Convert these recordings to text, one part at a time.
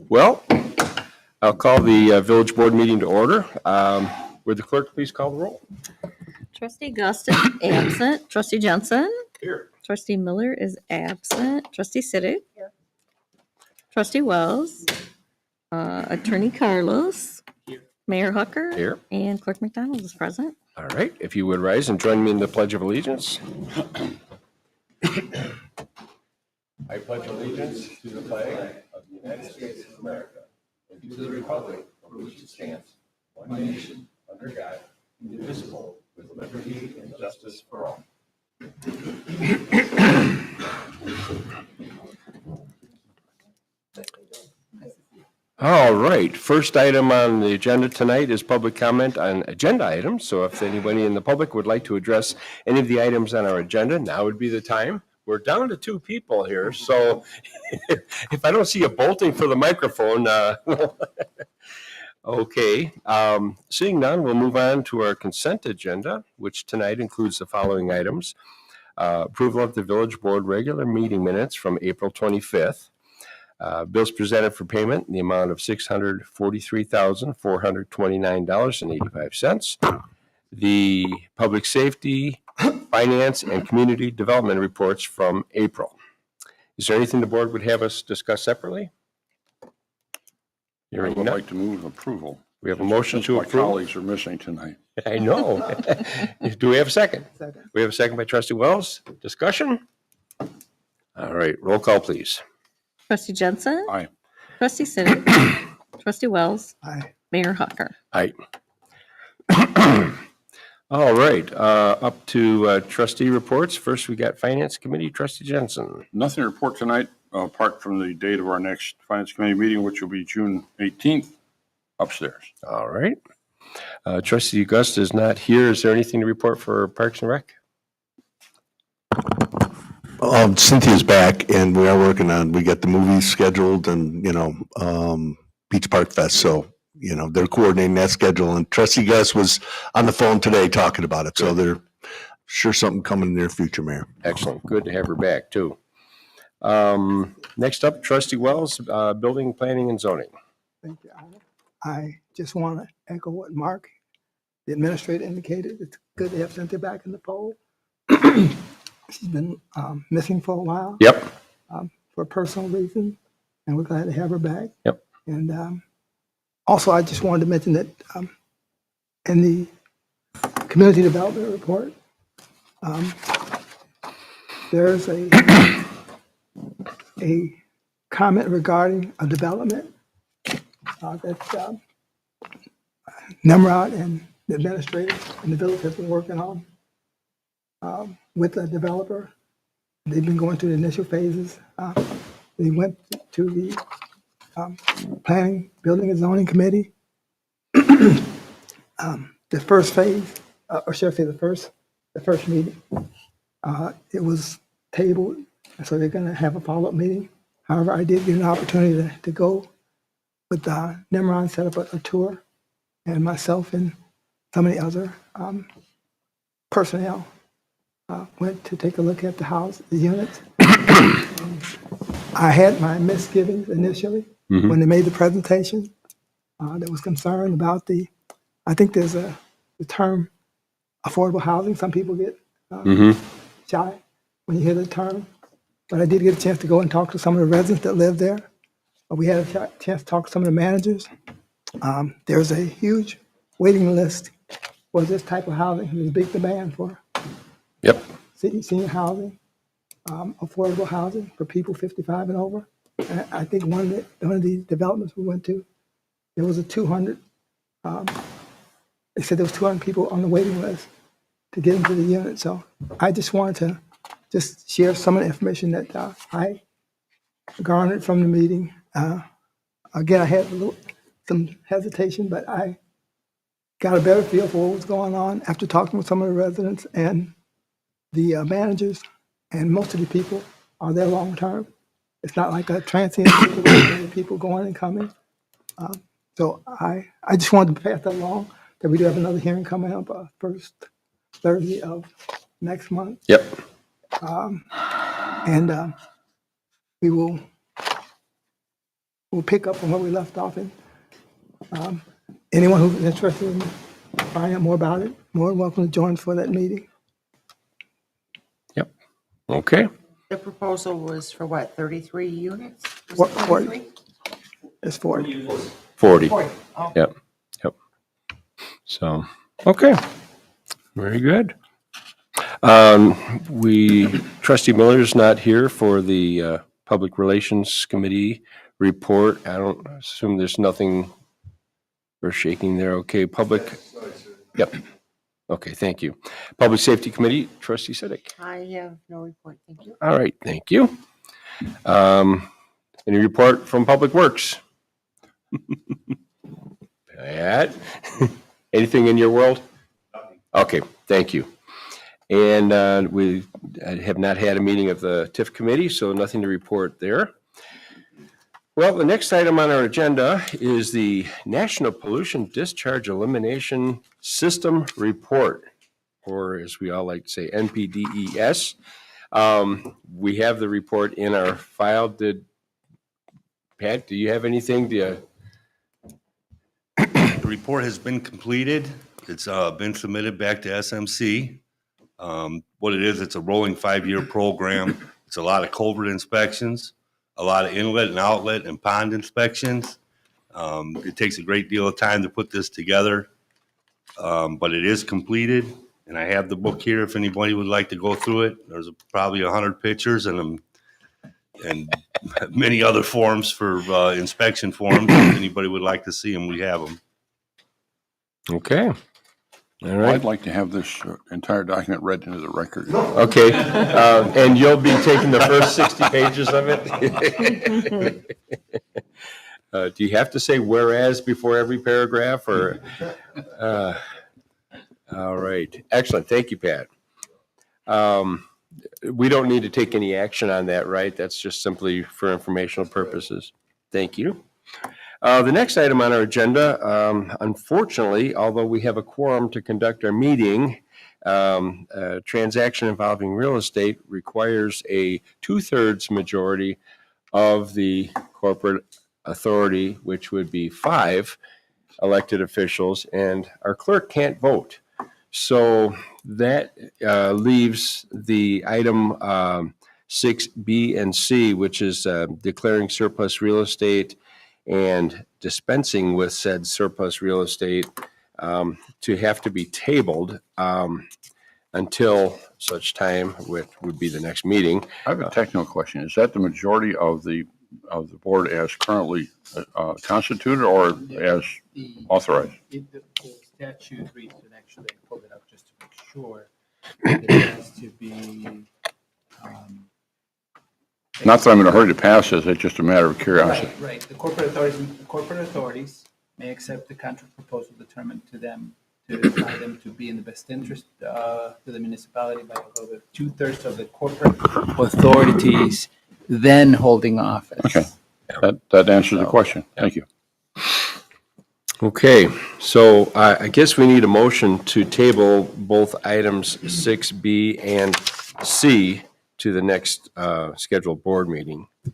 Well, I'll call the village board meeting to order. Would the clerk please call the roll? Trustee Gust is absent. Trustee Jensen. Here. Trustee Miller is absent. Trustee Siddick. Here. Trustee Wells. Attorney Carlos. Here. Mayor Hucker. Here. And Clerk McDonald is present. All right, if you would rise and join me in the Pledge of Allegiance. I pledge allegiance to the flag of the United States of America and to the republic for which it stands, one nation, under God, indivisible, with liberty and justice for all. All right, first item on the agenda tonight is public comment on agenda items. So if anybody in the public would like to address any of the items on our agenda, now would be the time. We're down to 2 people here, so if I don't see you bolting for the microphone, okay. Seeing none, we'll move on to our consent agenda, which tonight includes the following items. Approval of the village board regular meeting minutes from April 25th. Bills presented for payment in the amount of $643,429.85. The public safety, finance, and community development reports from April. Is there anything the board would have us discuss separately? I would like to move approval. We have a motion to My approve. colleagues are missing tonight. I know. Do we have a second? Second. We have a second by Trustee Wells. Discussion? All right, roll call, please. Trustee Jensen. Aye. Trustee Siddick. Trustee Wells. Aye. Mayor Hucker. Aye. All right, up to trustee reports. First, we got Finance Committee, Trustee Jensen. Nothing to report tonight, apart from the date of our next Finance Committee meeting, which will be June 18th, upstairs. All right. Trustee Augusta is not here. Is there anything to report for Parks and Rec? Cynthia's back, and we are working on, we got the movies scheduled and, Beach Park Fest. So, they're coordinating that schedule. And Trustee Gus was on the phone today talking about it. So they're sure something coming in the near future, Mayor. Excellent. Good to have her back, too. Next up, Trustee Wells, Building, Planning, and Zoning. Thank you. I just want to echo what Mark, the administrator, indicated. It's good to have Cynthia back in the fold. She's been missing for a while. Yep. For personal reasons, and we're glad to have her back. Yep. And also, I just wanted to mention that in the community development report, there's a comment regarding a development that Nemrod and the administrator and the village have been working on with the developer. They've been going through the initial phases. They went to the Planning, Building, and Zoning Committee. The first phase, or should I say the first meeting, it was tabled, so they're going to have a follow-up meeting. However, I did get an opportunity to go with Nemrod, set up a tour, and myself and some of the other personnel went to take a look at the house, the units. I had my misgivings initially when they made the presentation. That was concerned about I think there's the term affordable housing. Some people get shy when you hear the term. But I did get a chance to go and talk to some of the residents that live there. We had a chance to talk to some of the managers. There's a huge waiting list for this type of housing. There's a big demand for Yep. senior housing, affordable housing for people 55 and over. And I think one of the developments we went to, there was a 200. They said there was 200 people on the waiting list to get into the unit. So I just wanted to just share some of the information that I garnered from the meeting. Again, I had some hesitation, but I got a better feel for what was going on after talking with some of the residents and the managers, and most of the people are there long term. It's not like a transient situation, people going and coming. So I just wanted to pass that along, that we do have another hearing coming up first Thursday of next month. Yep. And we will we'll pick up from where we left off. And anyone who's interested in finding out more about it, more than welcome to join us for that meeting. Yep. Okay. The proposal was for what, 33 units? Was What- it what- 33? It's 40. 40. 40. Oh, Yep. Yep. So, okay. Very good. Trustee Miller's not here for the Public Relations Committee report. I don't assume there's nothing earth shaking there. Okay, public. Yep. Okay, thank you. Public Safety Committee, Trustee Siddick. I have no report, thank you. All right, thank you. Any report from Public Works? Pat? Anything in your world? Okay, thank you. And we have not had a meeting of the TIF committee, so nothing to report there. Well, the next item on our agenda is the National Pollution Discharge Elimination System Report, or as we all like to say, NPDES. We have the report in our file. Pat, do you have anything to? The report has been completed. It's been submitted back to SMC. What it is, it's a rolling 5-year program. It's a lot of culvert inspections, a lot of inlet and outlet and pond inspections. It takes a great deal of time to put this together, but it is completed. And I have the book here if anybody would like to go through it. There's probably 100 pictures and many other forms for inspection forms. If anybody would like to see them, we have them. Okay. All Well, right. I'd like to have this entire document read into the record. Okay. And you'll be taking the first 60 pages of it? Do you have to say whereas before every paragraph or? All right. Excellent. Thank you, Pat. We don't need to take any action on that, right? That's just simply for informational purposes. Thank you. The next item on our agenda, unfortunately, although we have a quorum to conduct our meeting, a transaction involving real estate requires a 2/3 majority of the corporate authority, which would be 5 elected officials, and our clerk can't vote. So that leaves the item 6B and C, which is declaring surplus real estate and dispensing with said surplus real estate to have to be tabled until such time, which would be the next meeting. I have a technical question. Is that the majority of the board as currently constituted or as authorized? The statute reads, and actually I pulled it up just to make sure, that it has to be. Not that I'm in a hurry to pass this, it's just a matter of curiosity. Right. The corporate authorities may accept the contract proposal determined to them, to by them to be in the best interest to the municipality by over 2/3 of the corporate authorities then holding office. Okay. That answers the question. Thank you. Okay, so I guess we need a motion to table both items 6B and C to the next scheduled board meeting. Do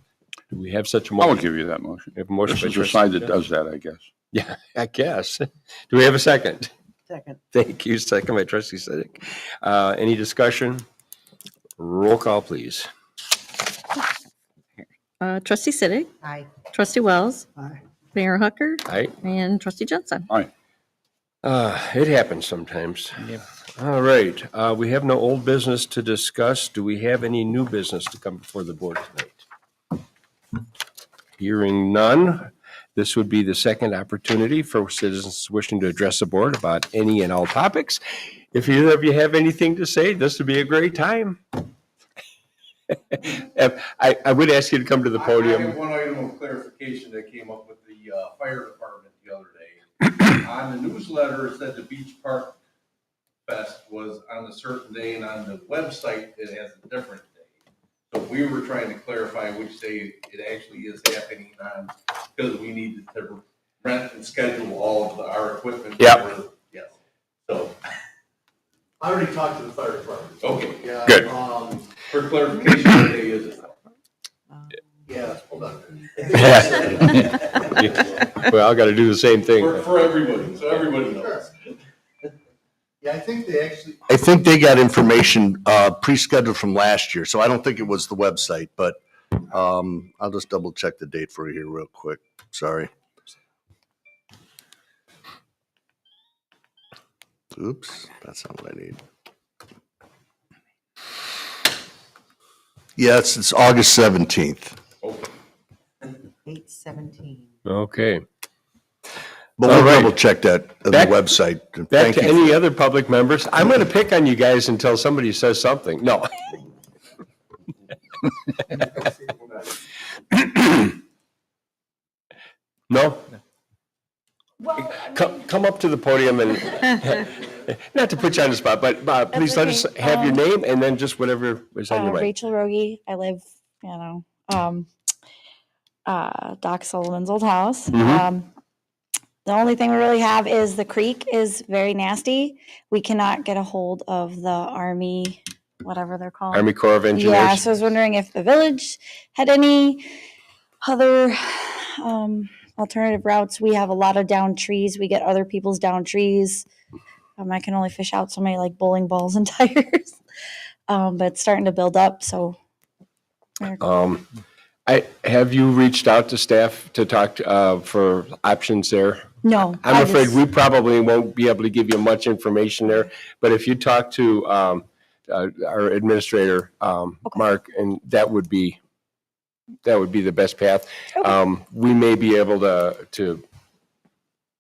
we have such a I will motion? give you that motion. We have a motion This by is the trustee- side that does that, I guess. Yeah, I guess. Do we have a second? Second. Thank you, second by trustee Siddick. Any discussion? Roll call, please. Trustee Siddick, Aye. Trustee Wells, Aye. Mayor Hucker, Aye. and Trustee Jensen. It happens sometimes. Yep. All right, we have no old business to discuss. Do we have any new business to come before the board tonight? Hearing none, this would be the second opportunity for citizens wishing to address the board about any and all topics. If either of you have anything to say, this would be a great time. I would ask you to come to the I have podium. one item of clarification that came up with the fire department the other day. On the newsletter, it said the Beach Park Fest was on a certain day, and on the website, it has a different day. So we were trying to clarify which day it actually is happening on, because we need to rent and schedule all of our equipment. Yep. Yes, so, I already talked to the fire department. okay, Yeah. Good. for clarification, what day is it? Yeah, hold on. Well, I got to do the same thing. For everybody, so everybody knows. Yeah, I think they actually, I think they got information pre-scheduled from last year, so I don't think it was the website, but I'll just double check the date for you here real quick. Sorry. Oops, that's not what I need. Yes, it's August 17th. 8/17. Okay. But All we'll right. double check that on the Back- website. Back Thank to you. any other public members. I'm going to pick on you guys until somebody says something. No. No? Come up to the podium and, not to put you on the spot, but please let us okay. have your name and then just whatever is on your mind. Rachel Rogie. I live, Doc Sullivan's old house. Mhm. The only thing we really have is the creek is very nasty. We cannot get a hold of the Army, whatever they're called. Army Corps of Yeah, Engineers. so I was wondering if the village had any other alternative routes. We have a lot of downed trees. We get other people's downed trees. I can only fish out so many like bowling balls and tires. But it's starting to build up, so. Have you reached out to staff to talk for options there? No. I'm I afraid just- we probably won't be able to give you much information there, but if you talk to our administrator, Mark, and that would be the best path. Okay. We may be able to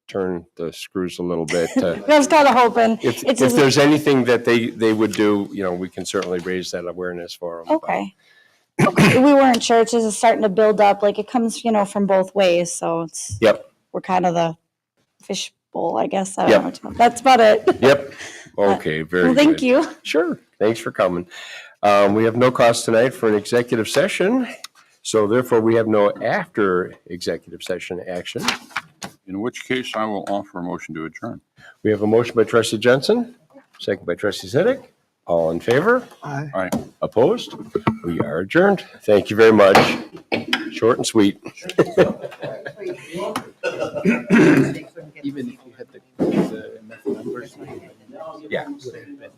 turn the screws a little bit. I was kind of hoping. If It's just- there's anything that they would do, we can certainly raise that awareness for them. Okay. Okay. We weren't sure. It's just starting to build up. Like it comes, from both ways. So it's, Yep, we're kind of the fish bowl, I guess. I Yep. don't know. That's about it. yep. Okay, very Well, good. thank you. Sure. Thanks for coming. We have no cost tonight for an executive session, so therefore we have no after executive session action. In which case, I will offer a motion to adjourn. We have a motion by trustee Jensen, second by trustee Zedek. All in favor? Aye. All right. Opposed? We are adjourned. Thank you very much. Short and sweet. Even if you had the enough numbers. Yeah. would have been-